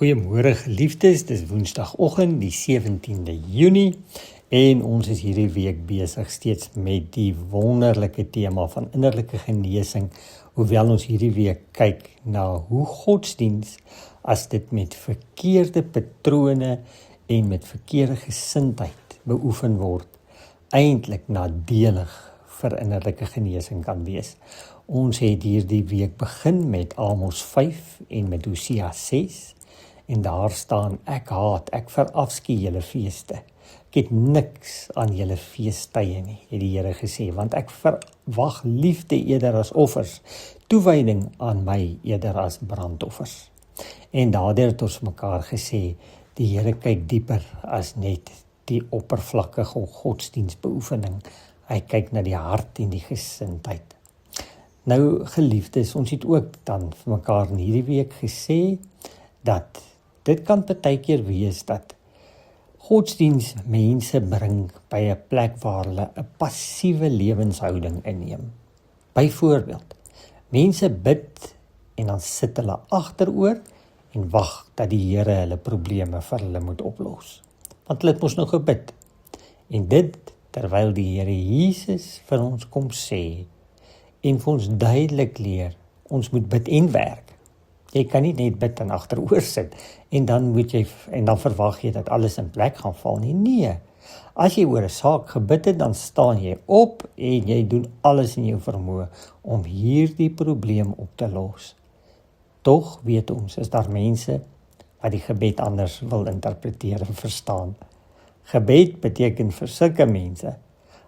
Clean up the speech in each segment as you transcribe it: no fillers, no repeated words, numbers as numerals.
Goeiemôre geliefdes, dis Woensdagoggend die 17de Junie en ons is hierdie week besig steeds met die wonderlike tema van innerlike genesing, hoewel ons hierdie week kyk na hoe godsdiens, as dit met verkeerde patrone en met verkeerde gesindheid beoefen word, eintlik nadelig vir innerlike genesing kan wees. Ons het hierdie week begin met Amos 5 en met Hosea 6 en daar staan, ek verafskie julle feeste. Ek het niks aan julle feestydde nie, het die Here gesê, want ek verwag liefde eerder as offers, toewyding aan my eerder as brandoffers. En daardeur het ons mekaar gesê, die Here kyk dieper as net die oppervlakkige godsdienstbeoefening. Hy kyk na die hart en die gesindheid. Nou geliefdes, ons het ook dan vir mekaar in hierdie week gesê, dat dit kan partykeer wees dat godsdiens mense bring by 'n plek waar hulle 'n passiewe lewenshouding inneem. Byvoorbeeld, mense bid en dan sit hulle agteroor en wag dat die Here hulle probleme vir hulle moet oplos. Want hulle het mos nou gebid. En dit terwyl die Here Jesus vir ons kom sê en vir ons duidelik leer, ons moet bid en werk. Jy kan nie net bid en agteroor sit en dan verwag jy dat alles in plek gaan val nie. Nee, as jy oor 'n saak gebid het, dan staan jy op en jy doen alles in jou vermoë om hierdie probleem op te los. Tog weet ons, is daar mense wat die gebed anders wil interpreteer en verstaan. Gebed beteken vir sulke mense,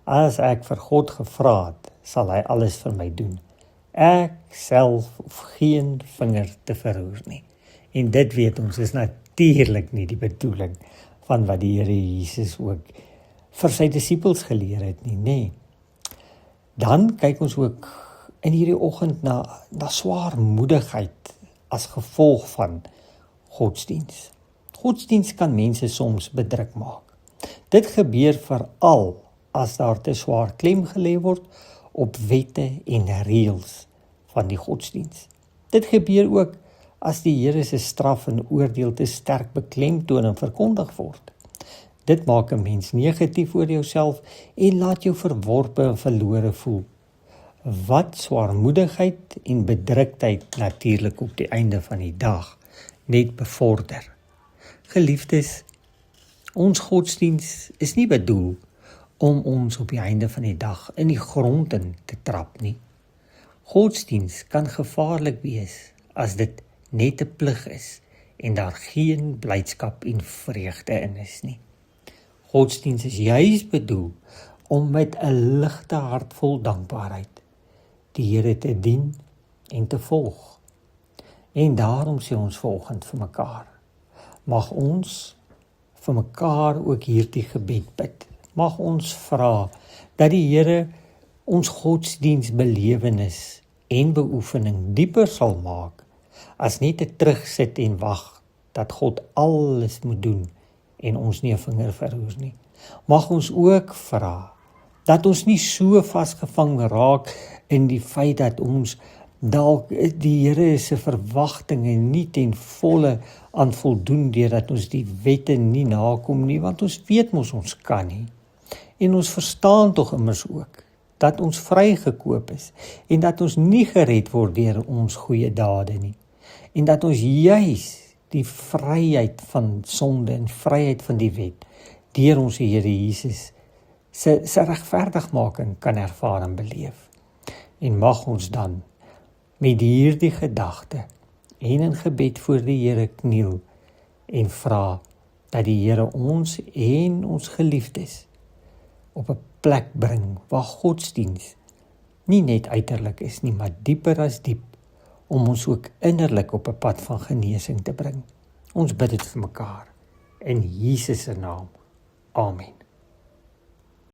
as ek vir God gevra het, sal hy alles vir my doen. Ek self hoef geen vinger te verroer nie. En dit weet ons, is natuurlik nie die bedoeling van wat die Here Jesus ook vir sy disippels geleer het nie, nee. Dan kyk ons ook in hierdie oggend na swaarmoedigheid as gevolg van godsdiens. Godsdiens kan mense soms bedruk maak. Dit gebeur veral as daar te swaar klem gelê word op wette en reëls van die godsdiens. Dit gebeur ook as die Here se straf en oordeel te sterk beklemtoon en verkondig word. Dit maak 'n mens negatief oor jouself en laat jou verworpe en verlore voel. Wat swaarmoedigheid en bedruktheid natuurlik op die einde van die dag net bevorder. Geliefdes, ons godsdiens is nie bedoel om ons op die einde van die dag in die grond in te trap nie. Godsdiens kan gevaarlik wees as dit net 'n plig is en daar geen blydskap en vreugde in is nie. Godsdiens is juis bedoel om met 'n ligte hart vol dankbaarheid die Here te dien en te volg. En daarom sê ons vanoggend vir mekaar, mag ons vir mekaar ook hierdie gebed bid. Mag ons vra dat die Here ons godsdienstbelewenis en beoefening dieper sal maak, as net te terugsit en wag dat God alles moet doen en ons nie 'n vinger verroer nie. Mag ons ook vra dat ons nie so vasgevang raak in die feit dat ons dalk die Here se verwagtinge nie ten volle aan voldoen deurdat ons die wette nie nakom nie, want ons weet mos ons kan nie. En ons verstaan tog immers ook dat ons vrygekoop is en dat ons nie gered word deur ons goeie dade nie. En dat ons juis die vryheid van sonde en vryheid van die wet deur ons Here Jesus se regverdigmaking kan ervaar en beleef. En mag ons dan met hierdie gedagte en in gebed voor die Here kniel en vra dat die Here ons en ons geliefdes op 'n plek bring waar godsdiens nie net uiterlik is nie, maar dieper as diep, om ons ook innerlik op 'n pad van genesing te bring. Ons bid dit vir mekaar in Jesus se naam. Amen.